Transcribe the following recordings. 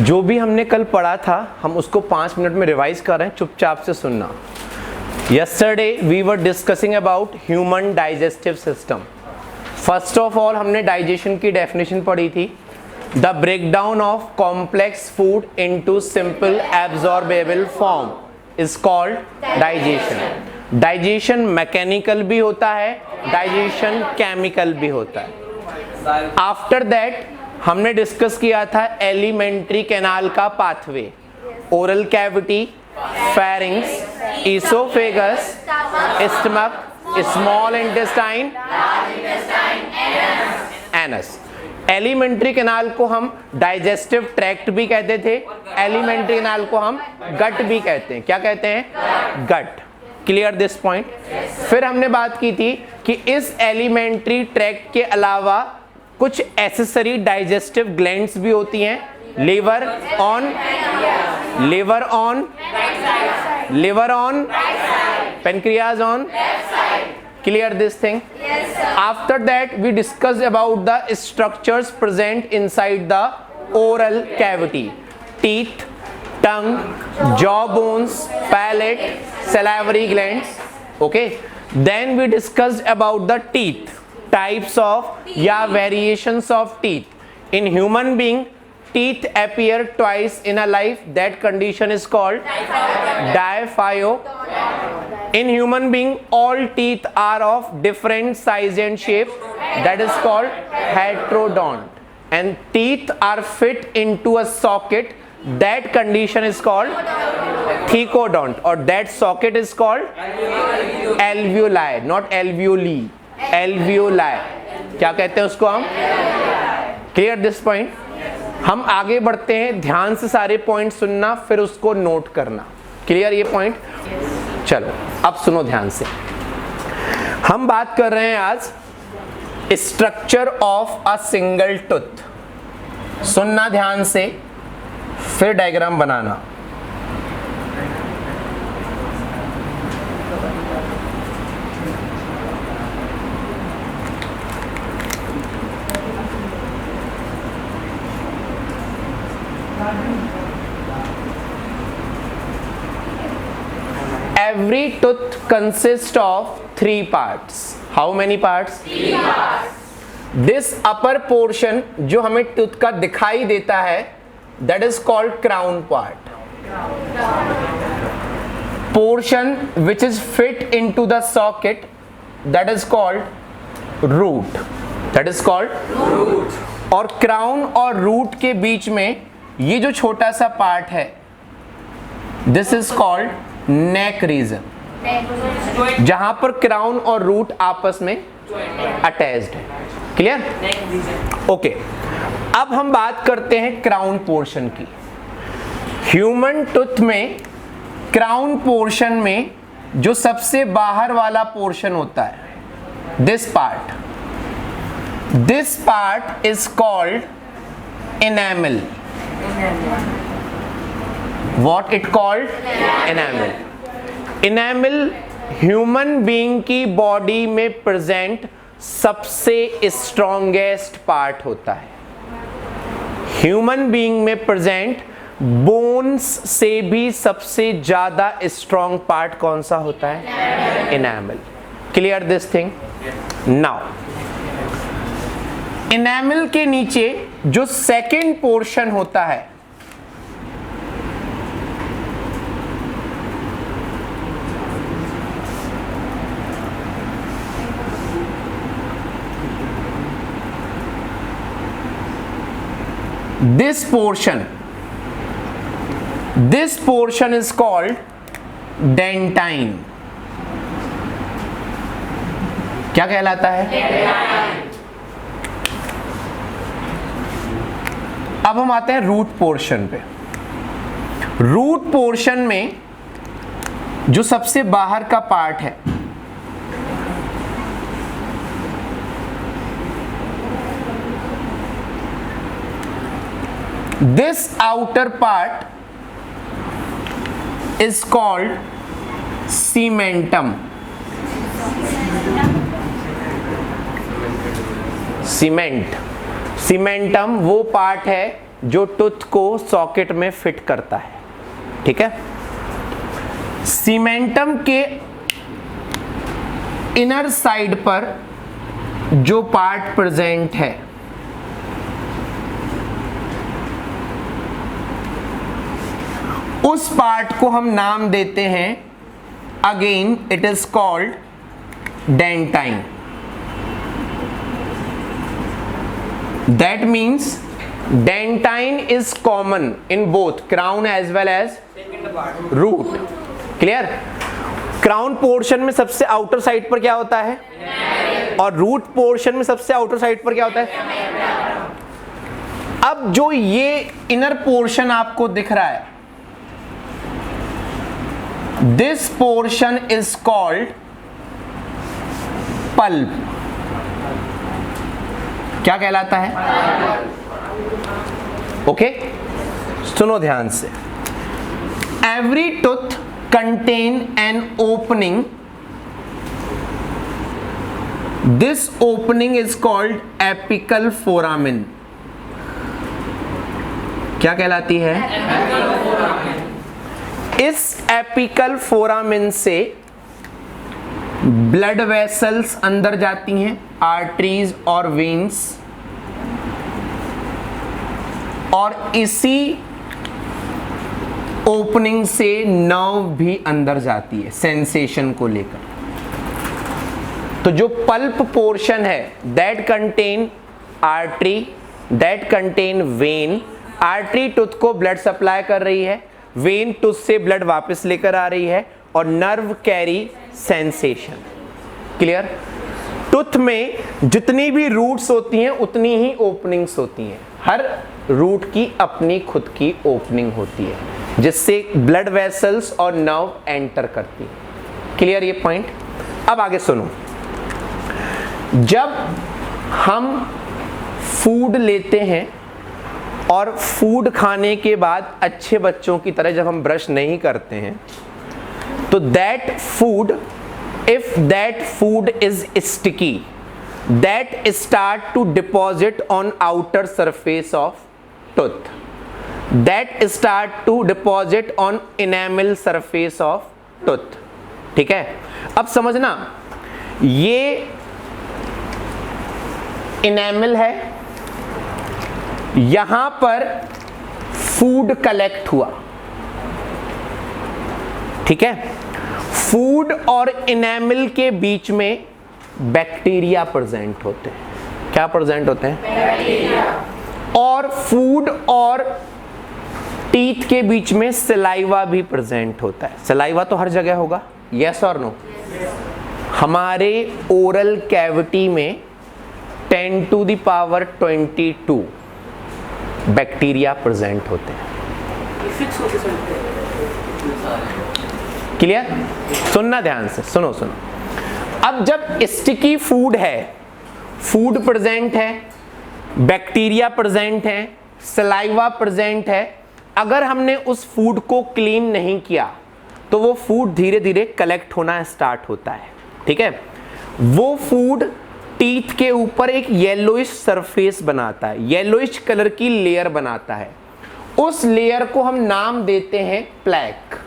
जो भी हमने कल पढ़ा था हम उसको 5 मिनट में रिवाइज कर रहे हैं, चुपचाप से सुनना। Yesterday we were discussing about human digestive system. First of all हमने डाइजेशन की डेफिनेशन पढ़ी थी, the breakdown of complex food into simple absorbable form is called digestion. Digestion mechanical भी होता है, डाइजेशन केमिकल भी होता है। आफ्टर दैट हमने डिस्कस किया था एलिमेंट्री कैनाल का pathway, oral cavity, pharynx, oesophagus, stomach, small intestine, anus. Alimentary canal को हम डाइजेस्टिव ट्रैक्ट भी कहते थे, एलिमेंट्री कैनाल को हम गट भी कहते हैं। क्या कहते हैं? गट। Clear this point? फिर हमने बात की थी कि इस एलिमेंट्री ट्रैक्ट के अलावा कुछ एसेसरी डाइजेस्टिव ग्लैंड्स भी होती हैं, liver on, pancreas on. Clear this thing? After that we discussed about the structures present inside the oral cavity, teeth, tongue, jaw bones, palate, salivary glands. Okay, then we discussed about the teeth, types of या variations of teeth. In human being, teeth appear twice in a life. That condition is called diaphyodont. In human being, all teeth are of different size and shape. That is called heterodont. And teeth are fit into a socket. That condition is called thecodont, or that socket is called alveoli, not alveoli, alveoli. क्या कहते हैं उसको हम? Clear this point? हम आगे बढ़ते हैं, ध्यान से सारे पॉइंट सुनना, फिर उसको नोट करना। क्लियर ये पॉइंट? चलो अब सुनो ध्यान से। हम बात कर रहे हैं आज structure of a single tooth. सुनना ध्यान से, फिर diagram banana. Every tooth consists of 3 parts. How many parts? 3 parts. This upper portion जो हमें tooth का दिखाई देता है, that is called crown part. Portion which is fit into the socket, that is called root. That is called root. और crown और root के बीच में ये जो छोटा सा पार्ट है, this is called neck region, जहां पर क्राउन और रूट आपस में अटैच्ड है। क्लियर? ओके, अब हम बात करते हैं क्राउन पोर्शन की। ह्यूमन टूथ में क्राउन पोर्शन में जो सबसे बाहर वाला पोर्शन होता है, this part is called enamel. What it called? Enamel. Enamel human being की बॉडी में प्रेजेंट सबसे स्ट्रॉन्गेस्ट पार्ट होता है। ह्यूमन बीइंग में प्रेजेंट बोन्स से भी सबसे ज्यादा स्ट्रॉन्ग पार्ट कौन सा होता है? Enamel. Clear this thing? Now enamel के नीचे जो सेकेंड पोर्शन होता है, this portion is called dentine. क्या कहलाता है? अब हम आते हैं रूट पोर्शन पे। रूट पोर्शन में जो सबसे बाहर का पार्ट है, this outer part is called cementum. Cementum वो पार्ट है जो टूथ को सॉकेट में फिट करता है, ठीक है। सीमेंटम के इनर साइड पर जो पार्ट प्रेजेंट है उस पार्ट को हम नाम देते हैं, again it is called dentine. That means dentine is common in both crown as well as root. Clear? Crown portion में सबसे आउटर साइड पर क्या होता है, और रूट पोर्शन में सबसे आउटर साइड पर क्या होता है। अब जो ये इनर पोर्शन आपको दिख रहा है, this portion is called pulp. क्या कहलाता है? ओके, सुनो ध्यान से। Every tooth contain an opening, this opening is called apical foramen. क्या कहलाती है? इस एपिकल फोरामेन से ब्लड वेसल्स अंदर जाती हैं, आर्टरीज और वेन्स, और इसी ओपनिंग से नर्व भी अंदर जाती है सेंसेशन को लेकर। तो जो पल्प पोर्शन है that contain artery, that contain when. Artery tooth को ब्लड सप्लाई कर रही है, वेन टूथ से ब्लड वापस लेकर आ रही है, और nerve carry sensation. Clear? Tooth में जितनी भी रूट्स होती हैं उतनी ही ओपनिंग्स होती हैं। हर रूट की अपनी खुद की ओपनिंग होती है जिससे ब्लड वेसल्स और नर्व एंटर करती है। क्लियर ये पॉइंट? अब आगे सुनो। जब हम फूड लेते हैं और फूड खाने के बाद अच्छे बच्चों की तरह जब हम ब्रश नहीं करते हैं, तो that food, if that food is sticky, that start to deposit on outer surface of tooth, that start to deposit on enamel surface of tooth. ठीक है? अब समझना, ये इनेमल है, यहां पर फूड कलेक्ट हुआ, ठीक है। फूड और इनेमल के बीच में बैक्टीरिया प्रेजेंट होते हैं। क्या प्रेजेंट होते हैं? बैक्टीरिया। और फूड और टीथ के बीच में सलाइवा भी प्रेजेंट होता है। सलाइवा तो हर जगह होगा, यस और नो? हमारे ओरल कैविटी में 10 to the power 22 bacteria present होते हैं। क्लियर? सुनना ध्यान से, सुनो सुनो। अब जब स्टिकी फूड है, फूड प्रेजेंट है, बैक्टीरिया प्रेजेंट है, सलाइवा प्रेजेंट है, अगर हमने उस फूड को क्लीन नहीं किया तो वो फूड धीरे धीरे कलेक्ट होना स्टार्ट होता है। ठीक है? वो फूड टीथ के ऊपर एक येलोइश सरफेस बनाता है, येलोइश कलर की लेयर बनाता है। उस लेयर को हम नाम देते हैं प्लैक।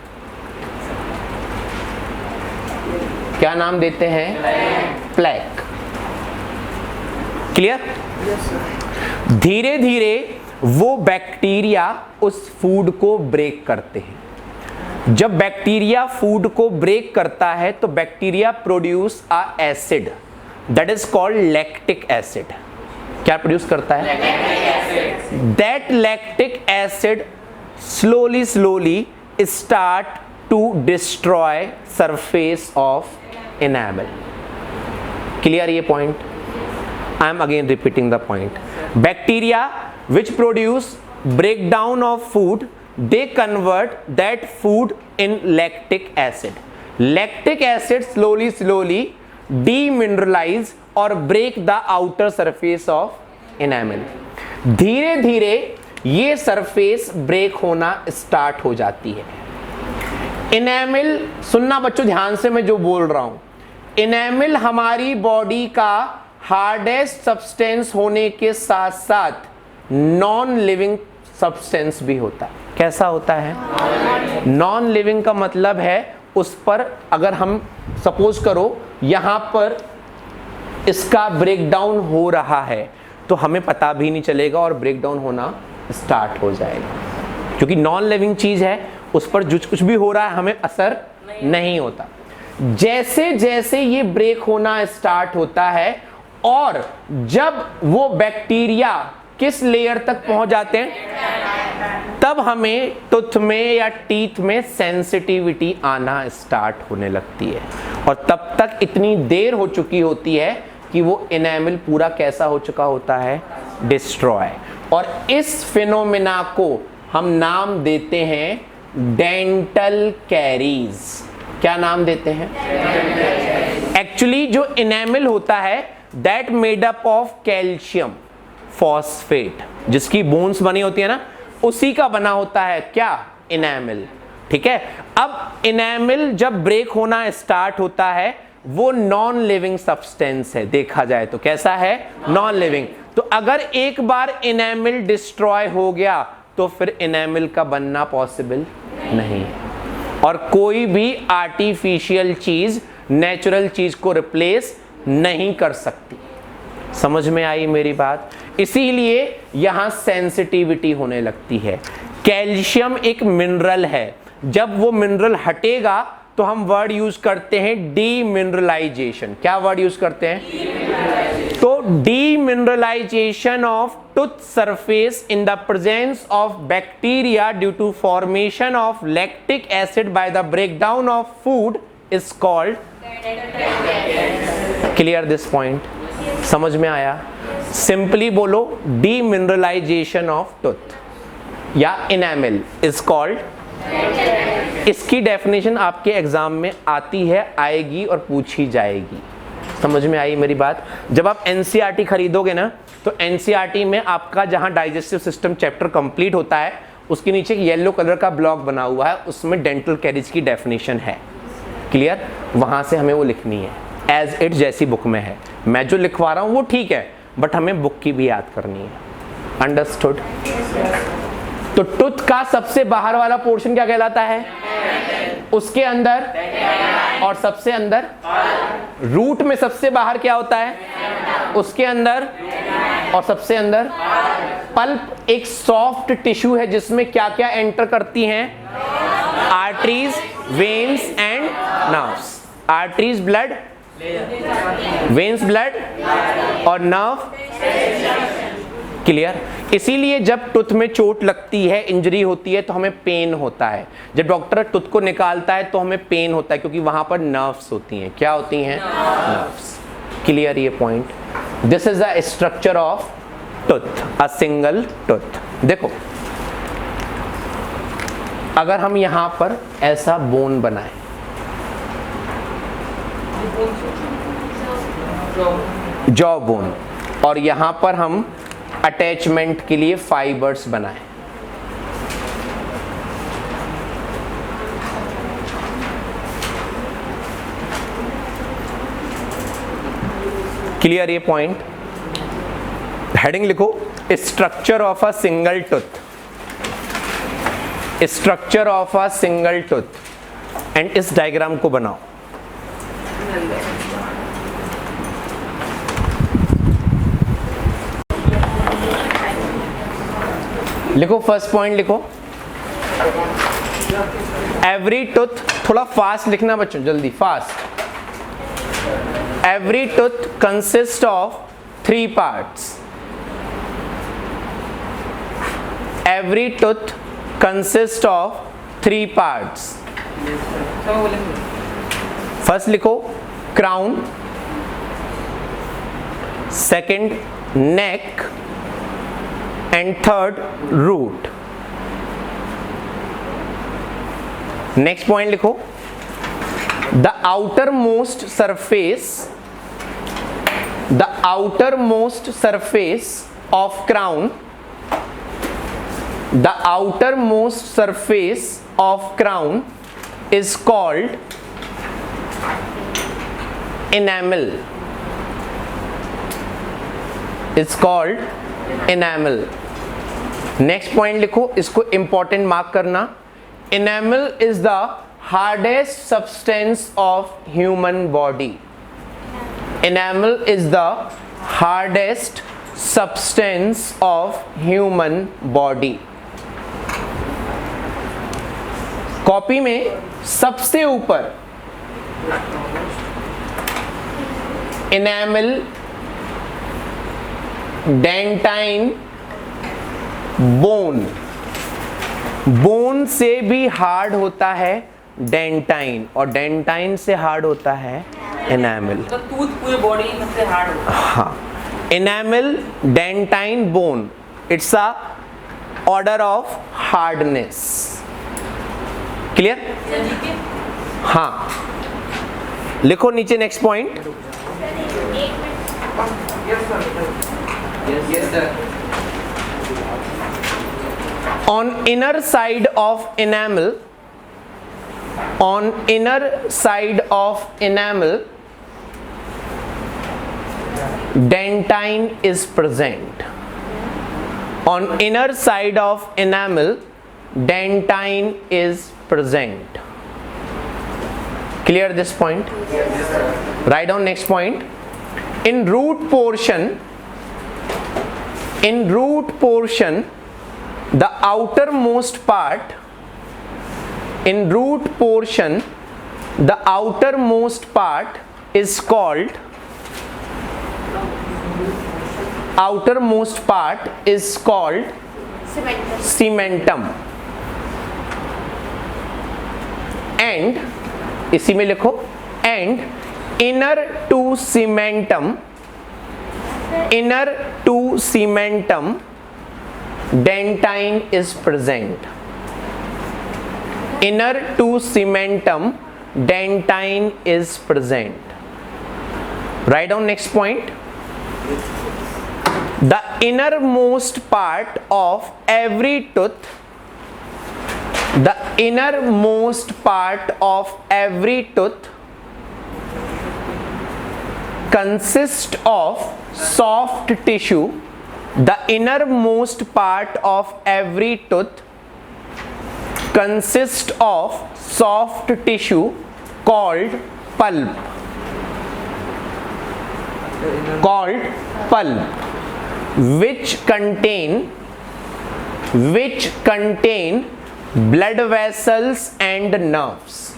क्या नाम देते हैं? प्लैक। क्लियर? धीरे धीरे वो बैक्टीरिया उस फूड को ब्रेक करते हैं। जब बैक्टीरिया फूड को ब्रेक करता है तो bacteria produce a acid that is called lactic acid. क्या प्रोड्यूस करता है? That lactic acid slowly start to destroy surface of enamel. Clear ये point? I am again repeating the point. Bacteria which produce breakdown of food, they convert that food in lactic acid. Lactic acid slowly demineralize or break the outer surface of enamel. धीरे धीरे ये surface break होना start हो जाती है। Enamel, सुनना बच्चों ध्यान से मैं जो बोल रहा हूं, इनेमल हमारी बॉडी का हार्डेस्ट सब्सटेंस होने के साथ साथ नॉन लिविंग सब्सटेंस भी होता है। कैसा होता है? नॉन लिविंग का मतलब है उस पर अगर हम सपोज करो यहां पर इसका ब्रेकडाउन हो रहा है तो हमें पता भी नहीं चलेगा और ब्रेकडाउन होना स्टार्ट हो जाएगा, क्योंकि नॉन लिविंग चीज है, उस पर जो कुछ भी हो रहा है हमें असर नहीं होता। जैसे जैसे ये ब्रेक होना स्टार्ट होता है और जब वो बैक्टीरिया किस लेयर तक पहुंच जाते हैं, तब हमें टूथ में या टीथ में सेंसिटिविटी आना स्टार्ट होने लगती है और तब तक इतनी देर हो चुकी होती है कि वो एनामल पूरा कैसा हो चुका होता है? डिस्ट्रॉय। और इस फिनोमेना को हम नाम देते हैं डेंटल कैरीज। क्या नाम देते हैं? एक्चुअली जो एनामल होता है that made up of calcium phosphate, जिसकी बोन्स बनी होती है ना, उसी का बना होता है क्या? एनामल। ठीक है, अब एनामल जब ब्रेक होना स्टार्ट होता है वो नॉन लिविंग सब्सटेंस है, देखा जाए तो कैसा है? Non living. तो अगर एक बार एनामल डिस्ट्रॉय हो गया तो फिर एनामल का बनना पॉसिबल नहीं है और कोई भी आर्टिफिशियल चीज नेचुरल चीज को रिप्लेस नहीं कर सकती। समझ में आई मेरी बात? इसीलिए यहां सेंसिटिविटी होने लगती है। कैल्शियम एक मिनरल है, जब वो मिनरल हटेगा तो हम वर्ड यूज करते हैं डीमिनरलाइजेशन। क्या वर्ड यूज करते हैं? तो demineralisation of tooth surface in the presence of bacteria due to formation of lactic acid by the breakdown of food is called. Clear this point? समझ में आया? सिंपली बोलो, डीमिनरलाइजेशन ऑफ टूथ या enamel is called. इसकी definition आपके exam में आती है, आएगी और पूछी जाएगी। समझ में आई मेरी बात? जब आप एनसीईआरटी खरीदोगे ना तो एनसीईआरटी में आपका जहां डाइजेस्टिव सिस्टम चैप्टर कंप्लीट होता है उसके नीचे एक येलो कलर का ब्लॉक बना हुआ है, उसमें डेंटल कैरीज की डेफिनेशन है। क्लियर? वहां से हमें वो लिखनी है एज इट, जैसी बुक में है। मैं जो लिखवा रहा हूं वो ठीक है, बट हमें बुक की भी याद करनी है। अंडरस्टूड? तो टूथ का सबसे बाहर वाला पोर्शन क्या कहलाता है? उसके अंदर और सबसे अंदर। रूट में सबसे बाहर क्या होता है? उसके अंदर और सबसे अंदर। पल्प एक सॉफ्ट टिश्यू है जिसमें क्या क्या एंटर करती हैं? Arteries, veins and nerves. Arteries blood, veins blood और नर्व। क्लियर? इसीलिए जब टूथ में चोट लगती है, इंजरी होती है तो हमें पेन होता है। जब डॉक्टर टूथ को निकालता है तो हमें पेन होता है, क्योंकि वहां पर नर्व्स होती हैं। क्या होती हैं? नर्व्स। क्लियर ये point? This is the structure of tooth, a single tooth. देखो, अगर हम यहां पर ऐसा बोन बनाएं, जॉ बोन, और यहां पर हम अटैचमेंट के लिए फाइबर्स बनाएं, क्लियर ये पॉइंट? हेडिंग लिखो, structure of a single tooth. Structure of a single tooth. And इस डायग्राम को बनाओ। लिखो, फर्स्ट पॉइंट लिखो, एवरी टूथ। थोड़ा फास्ट लिखना बच्चों, जल्दी, fast. Every tooth consist of 3 parts. Every tooth consist of 3 parts. First लिखो crown, second neck and third root. Next point लिखो, the outermost surface of crown, the outermost surface of crown is called enamel. It's called enamel. Next point लिखो, इसको important mark करना। Enamel is the hardest substance of human body. Enamel is the hardest substance of human body. Copy में सबसे ऊपर enamel, dentine, bone. Bone से भी hard होता है डेंटाइन, और डेंटाइन से हार्ड होता है इनेमल। तो टूथ पूरी बॉडी में हार्ड होता है। हाँ, enamel, dentine, bone, it's a order of hardness. Clear? हाँ, लिखो नीचे next point. On inner side of enamel, on inner side of enamel, dentine is present. On inner side of enamel, dentine is present. Clear this point? Write down next point. In root portion, the outermost part, in root portion, the outermost part is called, cementum. And इसी में लिखो, and inner to cementum, dentine is present. Inner to cementum, dentine is present. Write down next point. The innermost part of every tooth, the innermost part of every tooth consists of soft tissue. The innermost part of every tooth consists of soft tissue called pulp. Which contain blood vessels and nerves.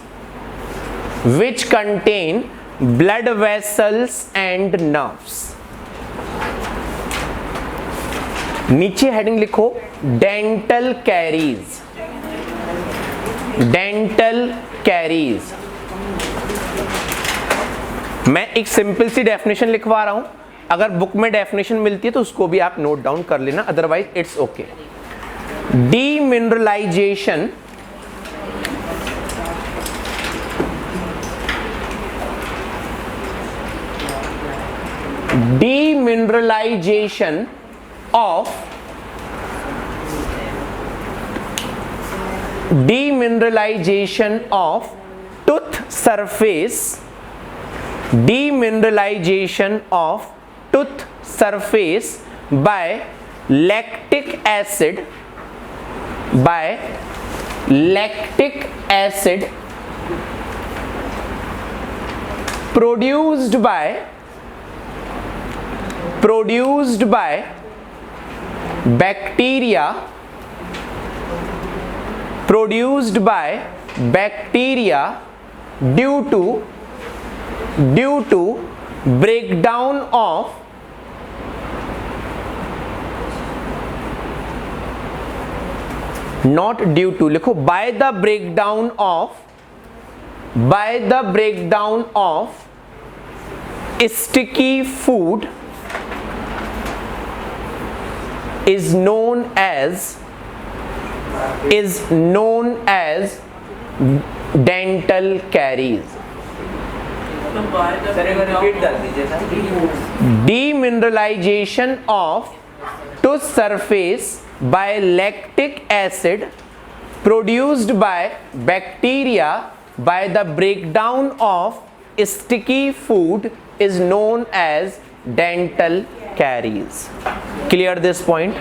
Which contain blood vessels and nerves. नीचे heading लिखो, dental caries. Dental caries. मैं एक simple सी definition लिखवा रहा हूं, अगर book में definition मिलती है तो उसको भी आप नोट डाउन कर लेना, otherwise it's okay. Demineralisation, demineralization of tooth surface, demineralization of tooth surface by lactic acid, produced by bacteria, due to breakdown of not due to, लिखो by the breakdown of sticky food is known as dental caries. Demineralization of tooth surface by lactic acid produced by bacteria by the breakdown of sticky food is known as dental caries. Clear this point?